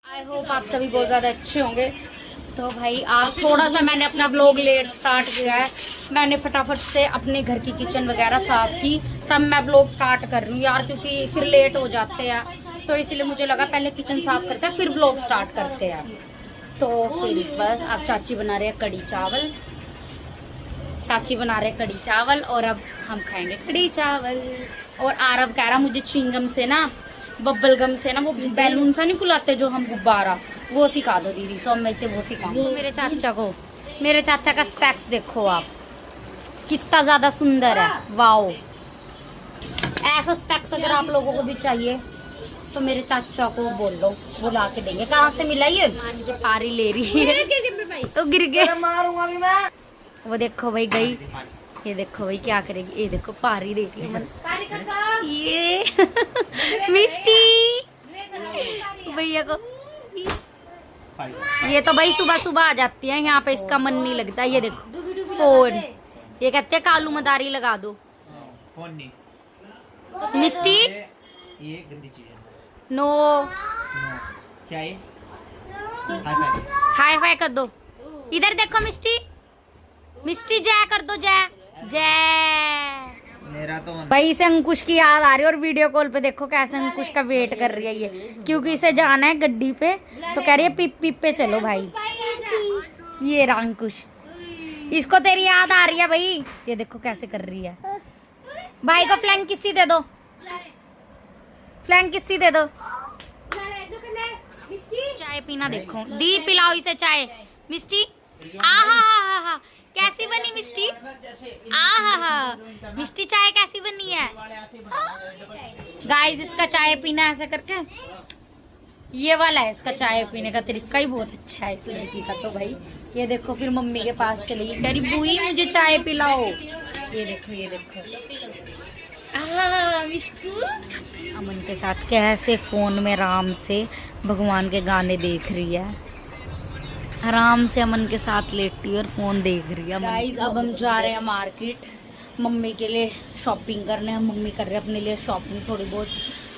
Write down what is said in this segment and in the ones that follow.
I hope आप सभी बहुत ज़्यादा अच्छे होंगे। तो भाई आज थोड़ा सा मैंने अपना ब्लॉग लेट स्टार्ट किया है। मैंने फटाफट से अपने घर की किचन वगैरह साफ की, तब मैं ब्लॉग स्टार्ट कर रही हूँ यार, क्योंकि फिर लेट हो जाते हैं। तो इसलिए मुझे लगा पहले किचन साफ करते हैं फिर ब्लॉग स्टार्ट करते हैं। तो फिर बस अब चाची बना रहे हैं कढ़ी चावल, चाची बना रहे कढ़ी चावल और अब हम खाएंगे कढ़ी चावल। और आरव कह रहा मुझे च्युइंगम से ना, बब्बल गम से ना, वो बैलून सा नहीं फुलाते जो हम, गुब्बारा, वो सिखा दो दीदी। तो अब मैं इसे वो सिखाऊंगी। मेरे चाचा को, मेरे चाचा का स्पेक्स देखो आप, कितना ज्यादा सुंदर है, वाओ। ऐसा स्पेक्स अगर आप लोगों को भी चाहिए तो मेरे चाचा को बोल लो, वो ला के देंगे। कहाँ से मिला ये? मुझे पारी ले रही है तो गिर गए। वो देखो भाई गई, ये देखो भाई क्या करेगी, ये देखो पारी देख ली ये मिस्टी भैया को। ये तो भाई सुबह सुबह आ जाती है यहाँ पे, इसका मन नहीं लगता। ये देखो फोन, ये कहते हैं कालू मदारी लगा दो। फोन नहीं मिस्टी, ये गंदी चीज है। नो क्या है? हाय फाई कर दो। इधर देखो मिस्टी, मिस्टी जय कर दो, जय जय। मेरा तो भाई इसे अंकुश की याद आ रही है और वीडियो कॉल पे देखो कैसे अंकुश का वेट कर रही है ये, क्योंकि इसे जाना है गड्डी पे। तो कह रही है पिप पिप पे चलो भाई। ये रहा अंकुश, इसको तेरी याद आ रही है भाई। ये देखो कैसे कर रही है। भाई को फ्लैंक किसी दे दो, फ्लैंक किसी दे दो। चाय पीना देखो, दी पिलाओ इसे चाय। मिस्टी आहा, कैसी बनी मिस्टी? आहा, मिस्टी चाय कैसी बनी है? गाइस इसका चाय पीना ऐसे करके, ये वाला है इसका चाय पीने का तरीका ही बहुत अच्छा है इस लड़की का। तो भाई ये देखो फिर मम्मी के पास चलेगी, कह रही बुई मुझे चाय पिलाओ। ये देखो, ये देखो मिष्टू अमन के साथ कैसे फोन में आराम से भगवान के गाने देख रही है। आराम से अमन के साथ लेटी और फोन देख रही है। गाइस अब हम जा रहे हैं मार्केट मम्मी के लिए शॉपिंग करने। हम मम्मी कर रहे हैं अपने लिए शॉपिंग थोड़ी बहुत,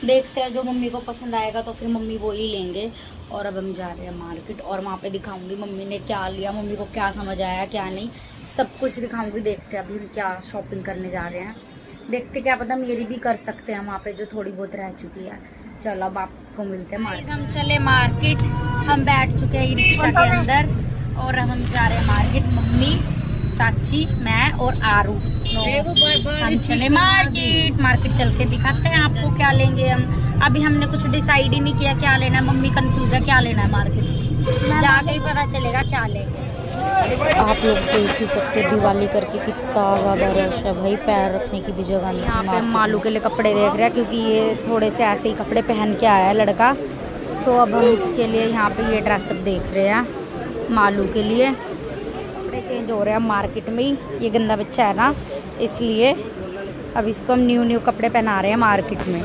देखते हैं जो मम्मी को पसंद आएगा तो फिर मम्मी वो ही लेंगे। और अब हम जा रहे हैं मार्केट और वहाँ पे दिखाऊंगी मम्मी ने क्या लिया, मम्मी को क्या समझ आया क्या नहीं, सब कुछ दिखाऊंगी। देखते हैं अभी हम क्या शॉपिंग करने जा रहे हैं, देखते क्या पता मेरी भी कर सकते हैं वहाँ पे जो थोड़ी बहुत रह चुकी है। चलो अब आपको मिलते हैं मार्केट। हम चले मार्केट, हम बैठ चुके हैं रिक्शा के अंदर और हम जा रहे हैं मार्केट। मम्मी, चाची, मैं और आरू हम चले मार्केट। मार्केट चल के दिखाते हैं आपको क्या लेंगे हम। अभी हमने कुछ डिसाइड ही नहीं किया क्या लेना है, मम्मी कंफ्यूज है क्या लेना है मार्केट से, जाके ही पता चलेगा क्या लेंगे। आप लोग देख ही सकते दिवाली करके कितना ज़्यादा रश है भाई, पैर रखने की भी जगह नहीं। यहाँ पे हम मालू के लिए कपड़े देख रहे हैं क्योंकि ये थोड़े से ऐसे ही कपड़े पहन के आया है लड़का। तो अब हम इसके लिए यहाँ पे ये ड्रेसअप देख रहे हैं मालू के लिए। कपड़े चेंज हो रहे हैं मार्केट में ही, ये गंदा बच्चा है ना इसलिए अब इसको हम न्यू कपड़े पहना रहे हैं मार्केट में।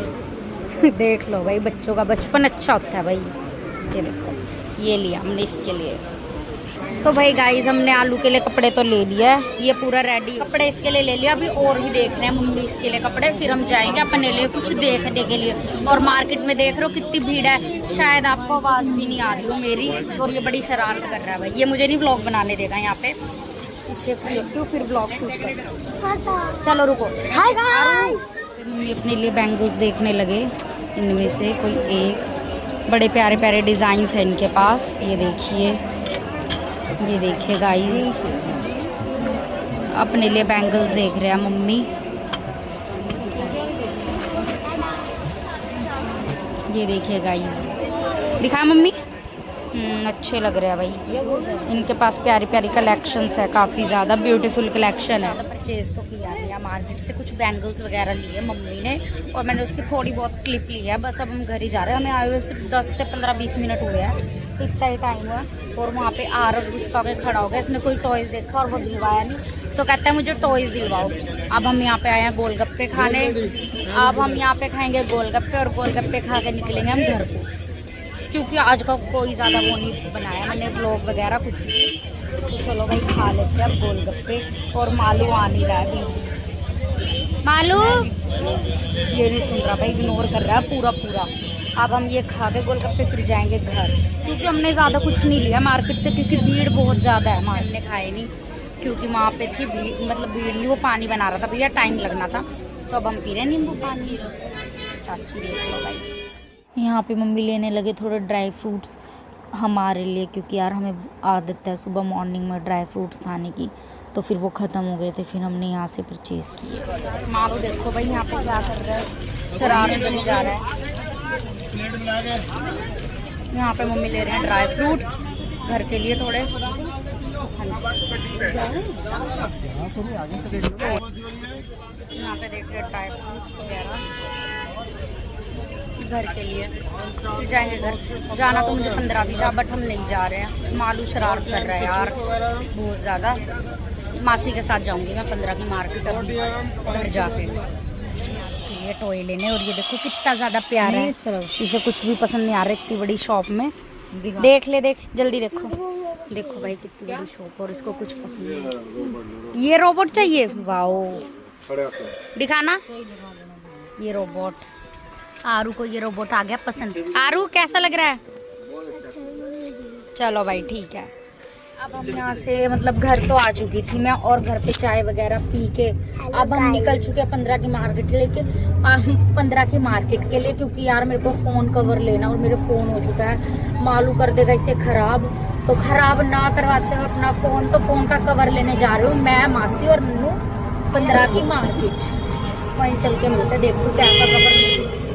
देख लो भाई बच्चों का बचपन अच्छा होता है भाई। ये देखो ये लिया हमने इसके लिए। तो भाई गाइस हमने आलू के लिए कपड़े तो ले लिया है, ये पूरा रेडी कपड़े इसके लिए ले लिया। अभी और भी देख रहे हैं मम्मी इसके लिए कपड़े, फिर हम जाएंगे अपने लिए कुछ देखने के लिए। और मार्केट में देख रहे हो कितनी भीड़ है, शायद आपको आवाज़ भी नहीं आ रही हो मेरी। और ये बड़ी शरारत कर रहा है भाई, ये मुझे नहीं ब्लॉग बनाने देगा यहाँ पे, इससे फ्री होती हूँ फिर ब्लॉग शूट कर। चलो रुको, हाय गाइस। मम्मी अपने लिए बैंगल्स देखने लगे, इनमें से कोई एक, बड़े प्यारे प्यारे डिज़ाइंस हैं इनके पास। ये देखिए, ये देखिए गाइस अपने लिए बैंगल्स देख रहे हैं मम्मी। ये देखिए गाइस, दिखाया मम्मी, अच्छे लग रहे हैं भाई। इनके पास प्यारी प्यारी कलेक्शंस है, काफ़ी ज़्यादा ब्यूटीफुल कलेक्शन है। परचेज तो किया लिया मार्केट से, कुछ बैंगल्स वगैरह लिए मम्मी ने और मैंने उसकी थोड़ी बहुत क्लिप ली है। बस अब हम घर ही जा रहे हैं, हमें आए हुए सिर्फ 10 से 15-20 मिनट हुए हैं, इतना ही टाइम हुआ। और वहाँ पे आरव गुस्सा होकर खड़ा हो गया, इसने कोई टॉयज़ देखा और वो दिलवाया नहीं, तो कहता है मुझे टॉयज़ दिलवाओ। अब हम यहाँ पे आए हैं गोलगप्पे खाने, अब हम यहाँ पे खाएंगे गोलगप्पे और गोलगप्पे खा के निकलेंगे हम घर को, क्योंकि आज का कोई ज़्यादा वो नहीं बनाया मैंने ब्लॉग वगैरह कुछ भी। तो चलो भाई खा लेते हैं अब गोलगप्पे। और मालू आ नहीं रहा है, मालू ये नहीं सुन रहा भाई, इग्नोर कर रहा है पूरा। अब हम ये खा के गोलगप्पे फिर जाएंगे घर, क्योंकि हमने ज़्यादा कुछ नहीं लिया मार्केट से, क्योंकि भीड़ बहुत ज़्यादा है। मार्केट ने खाए नहीं क्योंकि वहाँ पे थी भीड़, मतलब भीड़ नहीं, वो पानी बना रहा था भैया, टाइम लगना था। तो अब हम पी रहे हैं नींबू पानी। चाची देख लो भाई, यहाँ पे मम्मी लेने लगे थोड़े ड्राई फ्रूट्स हमारे लिए, क्योंकि यार हमें आदत है सुबह मॉर्निंग में ड्राई फ्रूट्स खाने की, तो फिर वो ख़त्म हो गए थे, फिर हमने यहाँ से परचेज़ किए। मारो देखो भाई यहाँ पे क्या कर रहा है, शरारत करने जा रहा है। यहाँ पे मम्मी ले रहे हैं ड्राई फ्रूट्स घर के लिए थोड़े। यहाँ पे देख रहे हैं ड्राई फ्रूट्स वगैरह घर के लिए, फिर जाएंगे घर। जाना तो मुझे 15 भी था, बट हम नहीं जा रहे हैं। मालू शरारत कर रहा है यार बहुत ज़्यादा। मासी के साथ जाऊंगी मैं 15 की मार्केट अभी घर जाके, ये टॉय लेने। और ये देखो कितना ज़्यादा प्यारा है, इसे कुछ भी पसंद नहीं आ रहा इतनी बड़ी शॉप में। देख ले, देख जल्दी देखो, देखो भाई कितनी बड़ी शॉप, और इसको कुछ पसंद नहीं। ये रोबोट चाहिए, वाओ दिखाना। ये रोबोट, आरू को ये रोबोट आ गया पसंद। आरू कैसा लग रहा है? चलो भाई ठीक है। अब हम यहाँ से मतलब घर तो आ चुकी थी मैं, और घर पे चाय वगैरह पी के अब हम निकल चुके हैं 15 की मार्केट लेके, 15 की मार्केट के लिए, क्योंकि यार मेरे को फ़ोन कवर लेना, और मेरे फ़ोन हो चुका है, मालू कर देगा इसे ख़राब। तो ख़राब ना करवाते हुए अपना फ़ोन, तो फ़ोन का कवर लेने जा रही हूँ मैं, मासी और नन्नू 15 की मार्केट। वहीं चल के मिलते, देखो कैसा कवर।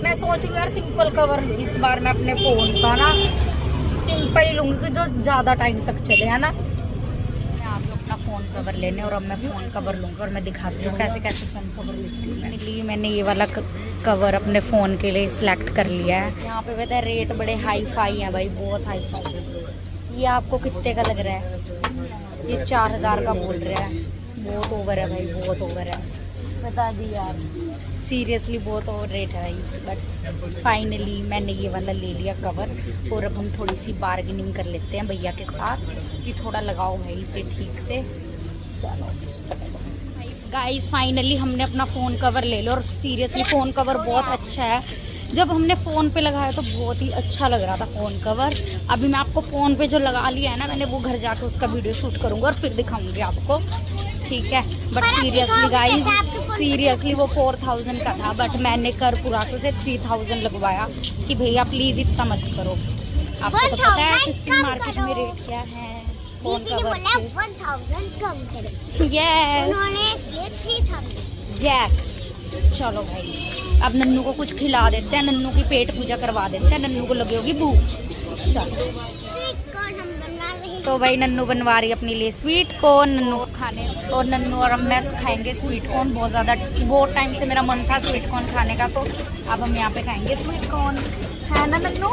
मैं सोच रही हूँ यार सिंपल कवर लूँ इस बार मैं अपने फ़ोन का ना, सिंपल ही लूँगी जो ज़्यादा टाइम तक चले, है ना। मैं आ गई अपना फ़ोन कवर लेने, और अब मैं फ़ोन कवर लूँगी और मैं दिखाती हूँ कैसे कैसे फ़ोन कवर लेती हूँ। मैंने ये वाला कवर अपने फ़ोन के लिए सिलेक्ट कर लिया है। यहाँ पे पता है रेट बड़े हाई फाई हैं भाई, बहुत हाई फाई। ये आपको कितने का लग रहा है? ये 4000 का बोल रहा है, बहुत ओवर है भाई, बहुत ओवर है, बता दी यार, सीरियसली बहुत ओवर रेट है भाई। बट फाइनली मैंने ये वाला ले लिया कवर, और अब हम थोड़ी सी बार्गेनिंग कर लेते हैं भैया के साथ कि थोड़ा लगाओ भाई इसे ठीक से। चलो गाइस, फाइनली हमने अपना फ़ोन कवर ले लो, और सीरियसली फ़ोन कवर बहुत अच्छा है। जब हमने फ़ोन पे लगाया तो बहुत ही अच्छा लग रहा था फ़ोन कवर। अभी मैं आपको फ़ोन पे जो लगा लिया है ना मैंने, वो घर जाके उसका वीडियो शूट करूँगा और फिर दिखाऊँगी आपको, ठीक है। बट सीरियसली गाइस, सीरियसली वो 4000 का था, बट मैंने कर पूरा के उसे 3000 लगवाया कि भैया प्लीज़ इतना मत करो। आपको तो पता है 50 मार्केट में रेट क्या है फ़ोन कवर से। 1000 कम करो। यस, चलो भाई अब नन्नू को कुछ खिला देते हैं, नन्नू की पेट पूजा करवा देते हैं, नन्नू को लगी होगी भूख। चलो तो भाई नन्नू बनवा रही है अपने लिए स्वीट कॉर्न, नन्नू को खाने, और नन्नू और मैं खाएंगे स्वीट कॉर्न। बहुत टाइम से मेरा मन था स्वीट कॉर्न खाने का, तो अब हम यहाँ पे खाएंगे स्वीट कॉर्न, है ना नन्नू?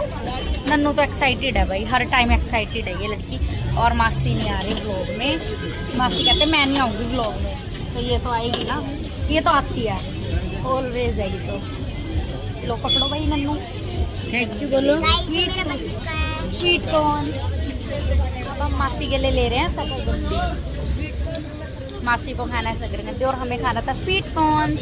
नन्नू तो एक्साइटेड है भाई, हर टाइम एक्साइटेड है ये लड़की। और मासी नहीं आ रही व्लॉग में, मासी कहते मैं नहीं आऊँगी व्लॉग में, तो ये तो आएगी ना, ये तो आती है ऑलवेज है ये तो। लो पकड़ो भाई नन्नू, थैंक यू बोलो। स्वीट कॉर्न अब हम मासी के लिए ले रहे हैं शकरकंदी, मासी को खाना है शकरकंदी और हमें खाना था स्वीट कॉर्न।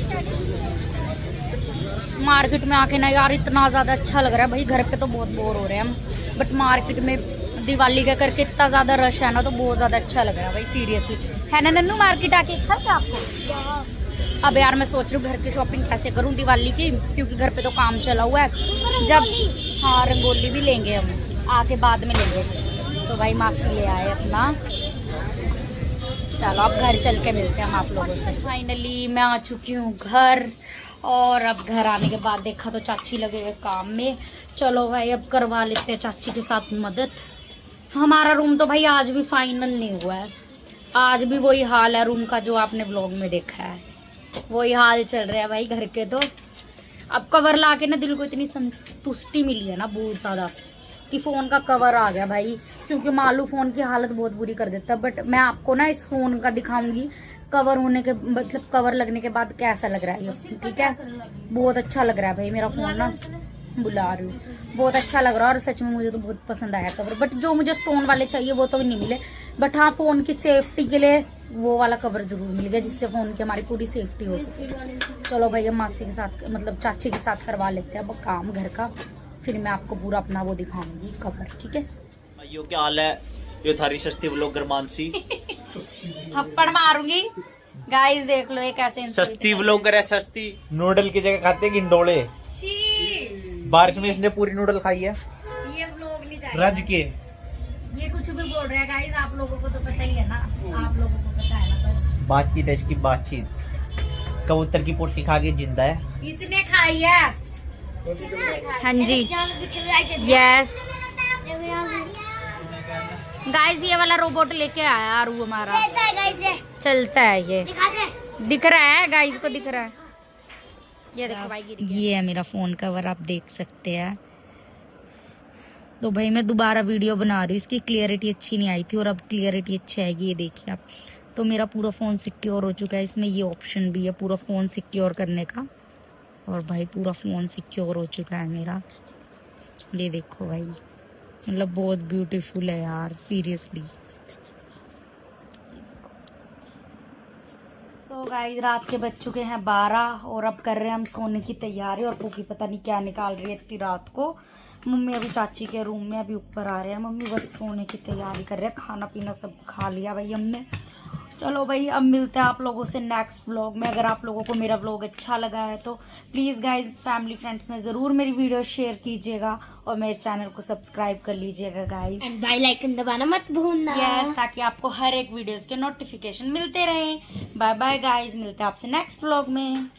मार्केट में आके ना यार इतना ज़्यादा अच्छा लग रहा है भाई, घर पे तो बहुत बोर हो रहे हैं हम, बट मार्केट में दिवाली के करके इतना ज़्यादा रश है ना, तो बहुत ज़्यादा अच्छा लग रहा है भाई सीरियसली, है ना नन्नू? मार्केट आके अच्छा था आपको? अब यार मैं सोच रही हूँ घर की शॉपिंग कैसे करूँ दिवाली की, क्योंकि घर पे तो काम चला हुआ है। जब हाँ रंगोली भी लेंगे हम, आके बाद में लेंगे। तो भाई मासी ले आए अपना, चलो अब घर चल के मिलते हैं हम आप लोगों से। फाइनली मैं आ चुकी हूँ घर, और अब घर आने के बाद देखा तो चाची लगे हुए काम में। चलो भाई अब करवा लेते हैं चाची के साथ मदद। हमारा रूम तो भाई आज भी फाइनल नहीं हुआ है, आज भी वही हाल है रूम का जो आपने व्लॉग में देखा है, वही हाल चल रहा है भाई घर के। तो अब कवर ला के ना दिल को इतनी संतुष्टि मिली है ना बहुत ज़्यादा, कि फ़ोन का कवर आ गया भाई, क्योंकि मालू फ़ोन की हालत बहुत बुरी कर देता है। बट मैं आपको ना इस फ़ोन का दिखाऊंगी कवर होने के, मतलब कवर लगने के बाद कैसा लग रहा है ये, ठीक है? बहुत अच्छा लग रहा है भाई मेरा फ़ोन ना, बुला रही हूँ, बहुत अच्छा लग रहा है। और सच में मुझे तो बहुत पसंद आया कवर, बट जो मुझे स्टोन वाले चाहिए वो तो नहीं मिले, बट हाँ फ़ोन की सेफ्टी के लिए वो वाला कवर जरूर मिल गया, जिससे फ़ोन की हमारी पूरी सेफ्टी हो सके। चलो भैया मासी के साथ मतलब चाची के साथ करवा लेते हैं अब काम घर का, फिर मैं आपको पूरा अपना वो दिखाऊंगी कवर, ठीक है। भाइयों क्या हाल है, ये थारी सस्ती व्लॉगर मानसी। थप्पड़ मारूंगी गाइस, देख लो ये कैसे insult सस्ती कर व्लॉगर है, सस्ती। नूडल की जगह खाते हैं गिंडोले। छी, बारिश में इसने पूरी नूडल खाई है ये व्लॉग नहीं रज जाएगा। के। ये कुछ भी बोल रहे हैं गाइस, आप लोगों को तो पता ही है ना, आप लोगों को पता है ना बस। बातचीत है इसकी, बातचीत। कबूतर की पोटी खा के जिंदा है। इसने खाई है। हाँ जी, यस गाइस, ये वाला रोबोट लेके आया आरू हमारा, चलता है ये, दिख रहा है गाइस को, दिख रहा है। ये देखो भाई, ये है मेरा फोन कवर, आप देख सकते हैं। तो भाई मैं दोबारा वीडियो बना रही हूँ, इसकी क्लियरिटी अच्छी नहीं आई थी और अब क्लियरिटी अच्छी आएगी, ये देखिए आप। तो मेरा पूरा फ़ोन सिक्योर हो चुका है, इसमें ये ऑप्शन भी है पूरा फ़ोन सिक्योर करने का, और भाई पूरा फ़ोन सिक्योर हो चुका है मेरा। ये देखो भाई, मतलब बहुत ब्यूटीफुल है यार, सीरियसली। तो गाइस रात के बज चुके हैं 12 और अब कर रहे हैं हम सोने की तैयारी, और पुकी पता नहीं क्या निकाल रही है इतनी रात को। मम्मी अभी चाची के रूम में अभी ऊपर आ रहे हैं, मम्मी बस सोने की तैयारी कर रहे हैं, खाना पीना सब खा लिया भाई हमने। चलो भाई अब मिलते हैं आप लोगों से नेक्स्ट व्लॉग में। अगर आप लोगों को मेरा व्लॉग अच्छा लगा है तो प्लीज़ गाइज फैमिली फ्रेंड्स में ज़रूर मेरी वीडियो शेयर कीजिएगा और मेरे चैनल को सब्सक्राइब कर लीजिएगा गाइज, एंड बेल आइकन दबाना मत भूलना। यस, ताकि आपको हर एक वीडियोस के नोटिफिकेशन मिलते रहें। बाय बाय गाइज, मिलते हैं आपसे नेक्स्ट व्लॉग में।